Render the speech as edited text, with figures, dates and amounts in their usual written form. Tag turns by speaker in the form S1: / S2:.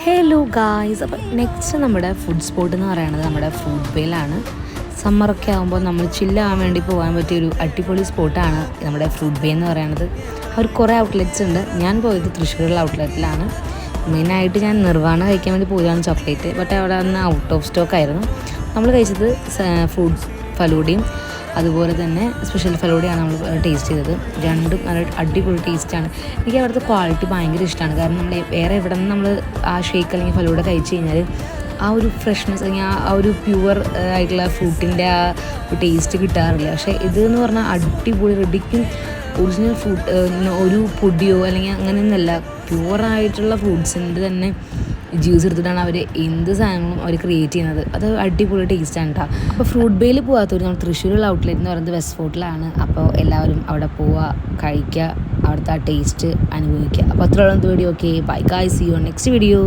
S1: Hello guys, അപ്പോൾ next നമ്മുടെ food spot എന്ന് പറയുന്നത് നമ്മുടെ ഫ്രൂട്ട് ബേയിലാണ്. സമ്മറൊക്കെ ആകുമ്പോൾ നമ്മൾ ചില്ലാകാൻ വേണ്ടി പോകാൻ പറ്റിയൊരു അടിപൊളി സ്പോട്ടാണ് നമ്മുടെ ഫ്രൂട്ട് ബേ എന്ന് പറയുന്നത്. അവർ കുറേ ഔട്ട്ലെറ്റ്സ് ഉണ്ട്. ഞാൻ പോയത് തൃശ്ശൂരുള്ള ഔട്ട്ലെറ്റിലാണ്. മെയിനായിട്ട് ഞാൻ നിർവ്വാണ കഴിക്കാൻ വേണ്ടി പോയതാണ് ചോക്ലേറ്റ്. ബട്ട് അവിടെ അന്ന് ഔട്ട് ഓഫ് സ്റ്റോക്ക് ആയിരുന്നു. നമ്മൾ കഴിച്ചത് ഫ്രൂട്ട് ഫലൂഡയും അതുപോലെ തന്നെ സ്പെഷ്യൽ ഫലൂഡയാണ് നമ്മൾ ടേസ്റ്റ് ചെയ്തത്. രണ്ടും നല്ല അടിപൊളി ടേസ്റ്റാണ്. എനിക്ക് അവിടുത്തെ ക്വാളിറ്റി ഭയങ്കര ഇഷ്ടമാണ്. കാരണം നമ്മൾ വേറെ എവിടെ നിന്ന് നമ്മൾ ആ ഷേക്ക് അല്ലെങ്കിൽ ഫലൂഡ കഴിച്ച് കഴിഞ്ഞാൽ ആ ഒരു ഫ്രഷ്നെസ് അല്ലെങ്കിൽ ആ ഒരു പ്യുവർ ആയിട്ടുള്ള ഫ്രൂട്ടിൻ്റെ ആ ടേസ്റ്റ് കിട്ടാറില്ല. പക്ഷേ ഇതെന്ന് പറഞ്ഞാൽ അടിപൊളി റെഡിക്കും ഒറിജിനൽ ഫ്രൂട്ട്, ഒരു പൊടിയോ അല്ലെങ്കിൽ അങ്ങനെയൊന്നുമല്ല, പ്യുവറായിട്ടുള്ള ഫ്രൂട്ട്സിൻ്റെ തന്നെ ജ്യൂസ് എടുത്തിട്ടാണ് അവർ എന്ത് സാധനങ്ങളും അവർ ക്രിയേറ്റ് ചെയ്യുന്നത്. അത് അടിപൊളി ടേസ്റ്റാണ് കേട്ടോ. അപ്പോൾ ഫ്രൂട്ട് ബേയിൽ പോകാത്തവർ നമ്മൾ തൃശ്ശൂരുള്ള ഔട്ട്ലെറ്റ് എന്ന് പറയുന്നത് വെസ്റ്റ് ഫോർട്ടിലാണ്. അപ്പോൾ എല്ലാവരും അവിടെ പോവുക, കഴിക്കുക, അവിടുത്തെ ആ ടേസ്റ്റ് അനുഭവിക്കുക. അപ്പോൾ അത്രയുള്ള video. Okay, bye guys, see you next video.